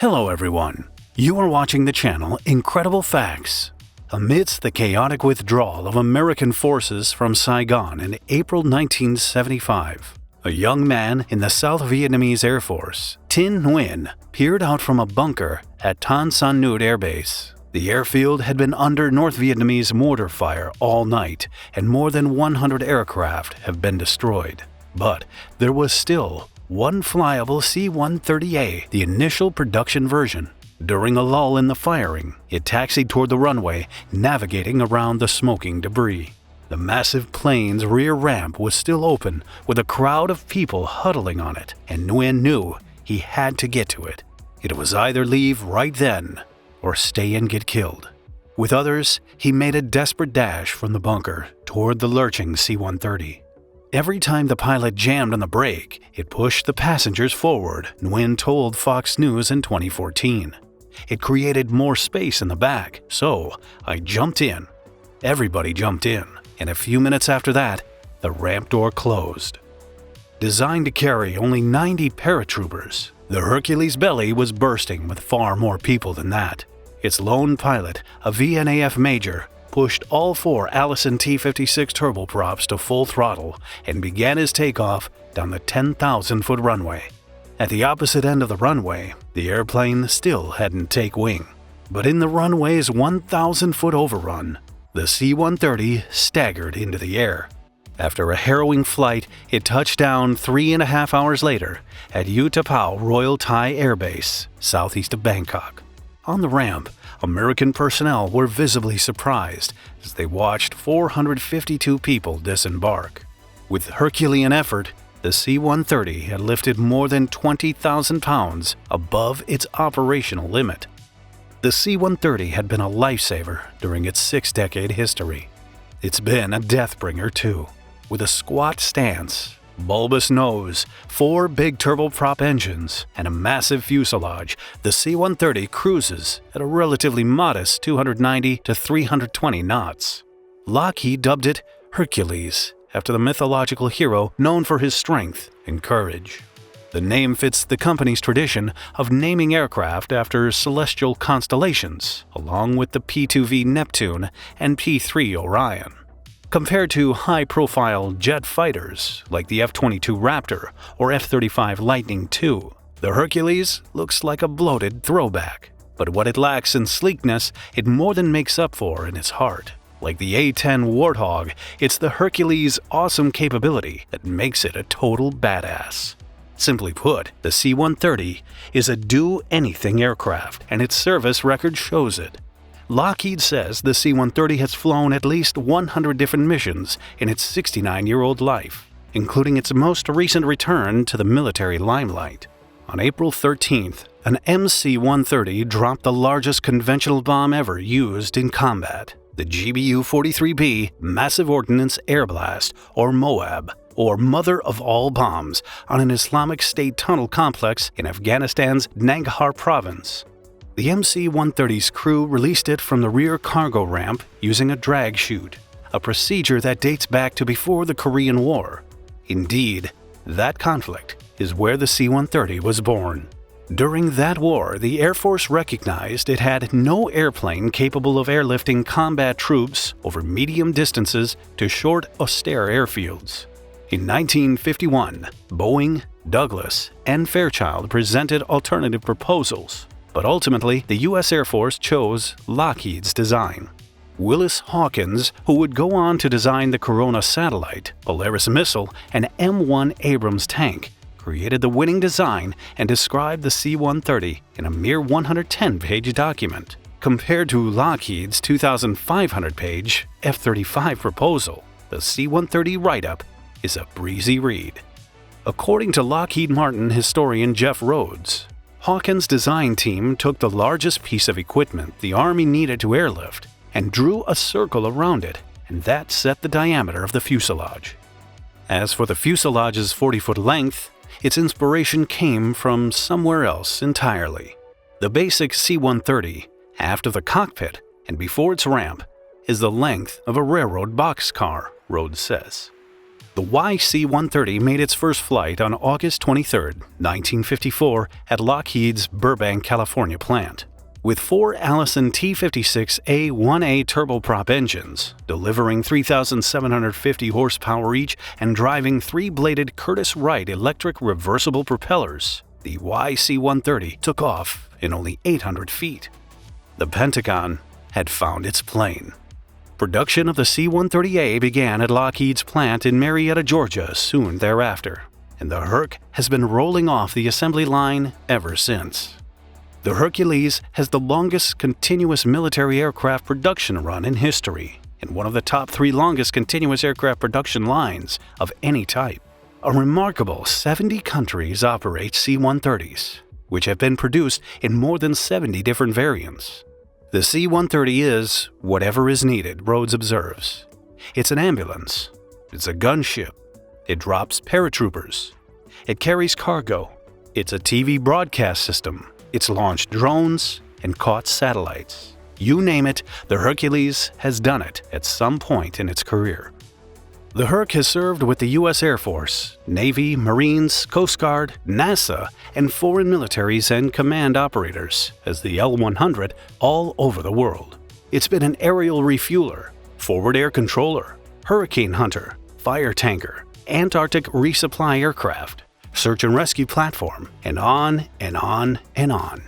Hello everyone. You are watching the channel Incredible Facts. Amidst the chaotic withdrawal of American forces from Saigon in April 1975, a young man in the South Vietnamese Air Force, Tinh Nguyen, peered out from a bunker at Tan Son Nhut Air Base. The airfield had been under North Vietnamese mortar fire all night, and more than 100 aircraft have been destroyed. But there was still one flyable C-130J, the initial production version. During a lull in the firing, it taxied toward the runway, navigating around the smoking debris. The massive plane's rear ramp was still open, with a crowd of people huddling on it, and Nguyen knew he had to get to it. It was either leave right then, or stay and get killed. With others, he made a desperate dash from the bunker toward the lurching C-130. Every time the pilot jammed on the brake, it pushed the passengers forward, Nguyen told Fox News in 2014. It created more space in the back, so I jumped in. Everybody jumped in, and a few minutes after that, the ramp door closed. Designed to carry only 90 paratroopers, the Hercules belly was bursting with far more people than that. Its lone pilot, a VNAF major, pushed all four Allison T-56 turboprops to full throttle and began his takeoff down the 10,000-foot runway. At the opposite end of the runway, the airplane still hadn't taken wing. But in the runway's 1,000-foot overrun, the C-130 staggered into the air. After a harrowing flight, it touched down 3.5 hours later at Nhut Royal Thai Air Base, southeast of Bangkok. On the ramp, American personnel were visibly surprised as they watched 452 people disembark. With Herculean effort, the C-130 had lifted more than 20,000 pounds above its operational limit. The C-130 had been a lifesaver during its 6-decade history. It's been a deathbringer too. With a squat stance, bulbous nose, 4 big turboprop engines, and a massive fuselage, the C-130 cruises at a relatively modest 290 to 320 knots. Lockheed dubbed it Hercules, after the mythological hero known for his strength and courage. The name fits the company's tradition of naming aircraft after celestial constellations, along with the P-2V Neptune and P-3 Orion. Compared to high-profile jet fighters like the F-22 Raptor or F-35 Lightning II, the Hercules looks like a bloated throwback. But what it lacks in sleekness, it more than makes up for in its heart. Like the A-10 Warthog, it's the Hercules' awesome capability that makes it a total badass. Simply put, the C-130 is a do-anything aircraft, and its service record shows it. Lockheed says the C-130 has flown at least 100 different missions in its 69-year-old life, including its most recent return to the military limelight. On April 13th, an MC-130 dropped the largest conventional bomb ever used in combat, the GBU-43B Massive Ordnance Air Blast, or MOAB, or Mother of All Bombs, on an Islamic State tunnel complex in Afghanistan's Nangarhar province. The MC-130's crew released it from the rear cargo ramp using a drag chute, a procedure that dates back to before the Korean War. Indeed, that conflict is where the C-130 was born. During that war, the Air Force recognized it had no airplane capable of airlifting combat troops over medium distances to short, austere airfields. In 1951, Boeing, Douglas, and Fairchild presented alternative proposals, but ultimately the U.S. Air Force chose Lockheed's design. Willis Hawkins, who would go on to design the Corona satellite, Polaris missile, and M1 Abrams tank, created the winning design and described the C-130 in a mere 110-page document. Compared to Lockheed's 2,500-page F-35 proposal, the C-130 write-up is a breezy read. According to Lockheed Martin historian Jeff Rhodes, Hawkins' design team took the largest piece of equipment the Army needed to airlift and drew a circle around it, and that set the diameter of the fuselage. As for the fuselage's 40-foot length, its inspiration came from somewhere else entirely. The basic C-130, aft of the cockpit and before its ramp, is the length of a railroad boxcar, Rhodes says. The YC-130 made its first flight on August 23, 1954, at Lockheed's Burbank, California plant. With 4 Allison T-56A-1A turboprop engines, delivering 3,750 horsepower each and driving 3-bladed Curtiss-Wright electric reversible propellers, the YC-130 took off in only 800 feet. The Pentagon had found its plane. Production of the C-130A began at Lockheed's plant in Marietta, Georgia soon thereafter, and the Herc has been rolling off the assembly line ever since. The Hercules has the longest continuous military aircraft production run in history and one of the top 3 longest continuous aircraft production lines of any type. A remarkable 70 countries operate C-130s, which have been produced in more than 70 different variants. The C-130 is whatever is needed, Rhodes observes. It's an ambulance. It's a gunship. It drops paratroopers. It carries cargo. It's a TV broadcast system. It's launched drones and caught satellites. You name it, the Hercules has done it at some point in its career. The Herc has served with the U.S. Air Force, Navy, Marines, Coast Guard, NASA, and foreign militaries and command operators as the L-100 all over the world. It's been an aerial refueler, forward air controller, hurricane hunter, fire tanker, Antarctic resupply aircraft, search and rescue platform, and on and on and on.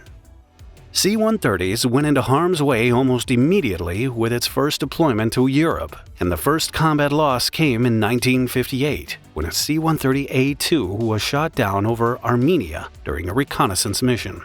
C-130s went into harm's way almost immediately with its first deployment to Europe, and the first combat loss came in 1958 when a C-130A-2 was shot down over Armenia during a reconnaissance mission.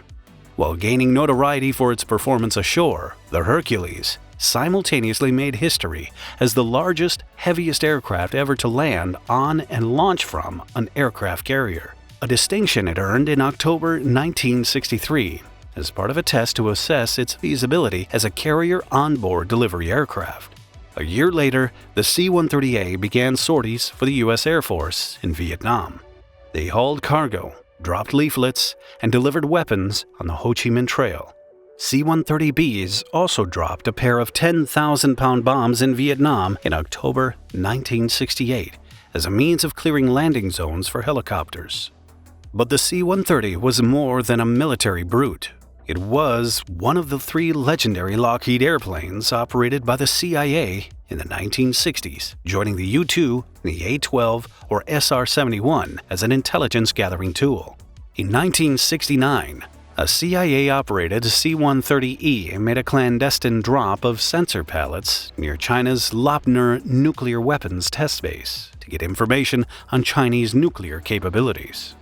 While gaining notoriety for its performance ashore, the Hercules simultaneously made history as the largest, heaviest aircraft ever to land on and launch from an aircraft carrier, a distinction it earned in October 1963 as part of a test to assess its feasibility as a carrier onboard delivery aircraft. A year later, the C-130A began sorties for the U.S. Air Force in Vietnam. They hauled cargo, dropped leaflets, and delivered weapons on the Ho Chi Minh Trail. C-130Bs also dropped a pair of 10,000-pound bombs in Vietnam in October 1968 as a means of clearing landing zones for helicopters. But the C-130 was more than a military brute. It was one of the 3 legendary Lockheed airplanes operated by the CIA in the 1960s, joining the U-2, the A-12, or SR-71 as an intelligence-gathering tool. In 1969, a CIA-operated C-130E made a clandestine drop of sensor pallets near China's Lopner nuclear weapons test base to get information on Chinese nuclear capabilities.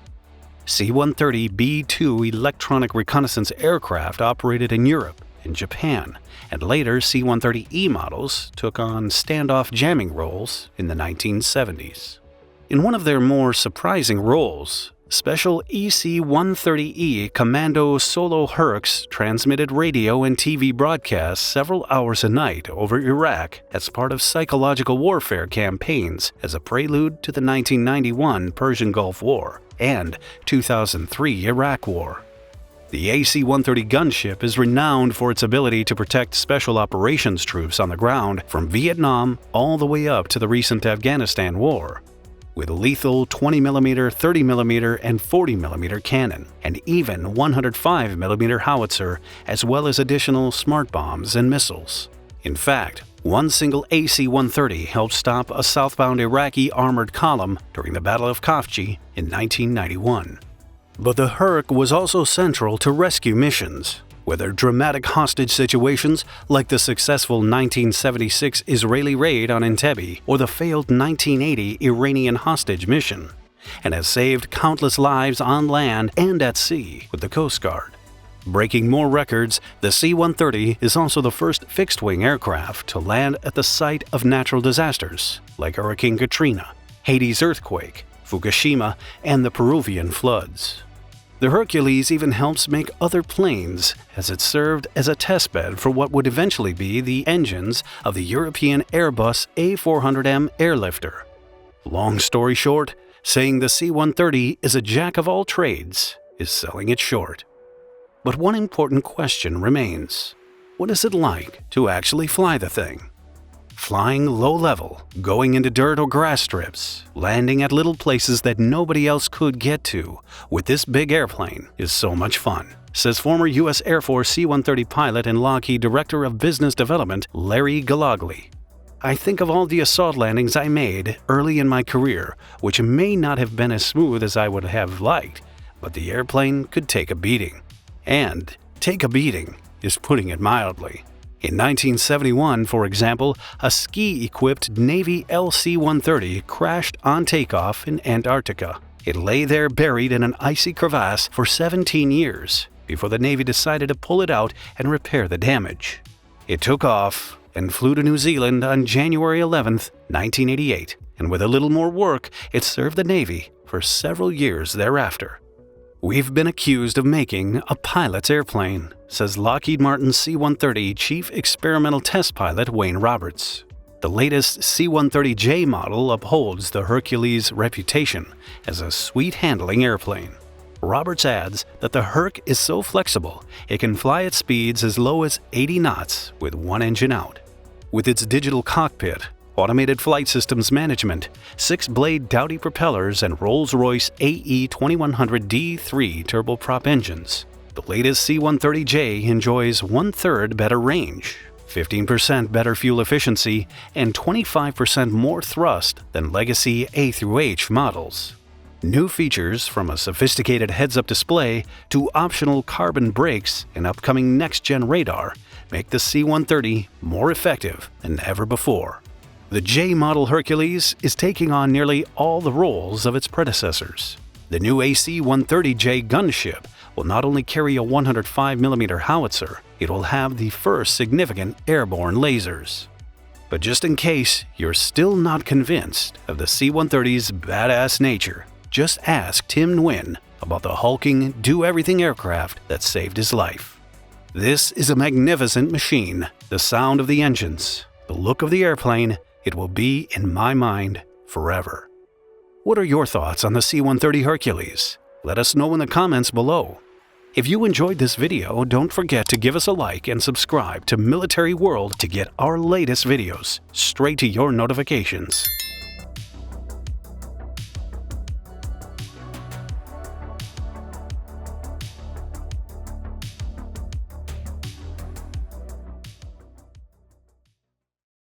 C-130B-2 electronic reconnaissance aircraft operated in Europe and Japan, and later C-130E models took on standoff jamming roles in the 1970s. In one of their more surprising roles, Special EC-130E Commando Solo Hercs transmitted radio and TV broadcasts several hours a night over Iraq as part of psychological warfare campaigns as a prelude to the 1991 Persian Gulf War and 2003 Iraq War. The AC-130 gunship is renowned for its ability to protect special operations troops on the ground from Vietnam all the way up to the recent Afghanistan War, with lethal 20mm, 30mm, and 40mm cannon, and even 105mm howitzer, as well as additional smart bombs and missiles. In fact, one single AC-130 helped stop a southbound Iraqi armored column during the Battle of Khafji in 1991. But the Herc was also central to rescue missions, whether dramatic hostage situations like the successful 1976 Israeli raid on Entebbe or the failed 1980 Iranian hostage mission, and has saved countless lives on land and at sea with the Coast Guard. Breaking more records, the C-130 is also the first fixed-wing aircraft to land at the site of natural disasters like Hurricane Katrina, Haiti's earthquake, Fukushima, and the Peruvian floods. The Hercules even helps make other planes, as it served as a testbed for what would eventually be the engines of the European Airbus A400M airlifter. Long story short, saying the C-130 is a jack of all trades is selling it short. But one important question remains. What is it like to actually fly the thing? Flying low level, going into dirt or grass strips, landing at little places that nobody else could get to with this big airplane is so much fun, says former U.S. Air Force C-130 pilot and Lockheed Director of Business Development Larry Galagli. I think of all the assault landings I made early in my career, which may not have been as smooth as I would have liked, but the airplane could take a beating. And take a beating is putting it mildly. In 1971, for example, a ski-equipped Navy LC-130 crashed on takeoff in Antarctica. It lay there buried in an icy crevasse for 17 years before the Navy decided to pull it out and repair the damage. It took off and flew to New Zealand on January 11, 1988, and with a little more work, it served the Navy for several years thereafter. We've been accused of making a pilot's airplane, says Lockheed Martin C-130 Chief Experimental Test Pilot Wayne Roberts. The latest C-130J model upholds the Hercules reputation as a sweet-handling airplane. Roberts adds that the Herc is so flexible it can fly at speeds as low as 80 knots with one engine out. With its digital cockpit, automated flight systems management, 6-blade Dowty propellers, and Rolls-Royce AE 2100D3 turboprop engines, the latest C-130J enjoys 1/3 better range, 15% better fuel efficiency, and 25% more thrust than legacy A-H models. New features from a sophisticated heads-up display to optional carbon brakes and upcoming next-gen radar make the C-130 more effective than ever before. The J model Hercules is taking on nearly all the roles of its predecessors. The new AC-130J gunship will not only carry a 105mm howitzer, it will have the first significant airborne lasers. But just in case you're still not convinced of the C-130's badass nature, just ask Tinh Nguyen about the hulking, do-everything aircraft that saved his life. This is a magnificent machine. The sound of the engines, the look of the airplane, it will be in my mind forever. What are your thoughts on the C-130 Hercules? Let us know in the comments below. If you enjoyed this video, don't forget to give us a like and subscribe to Military World to get our latest videos straight to your notifications.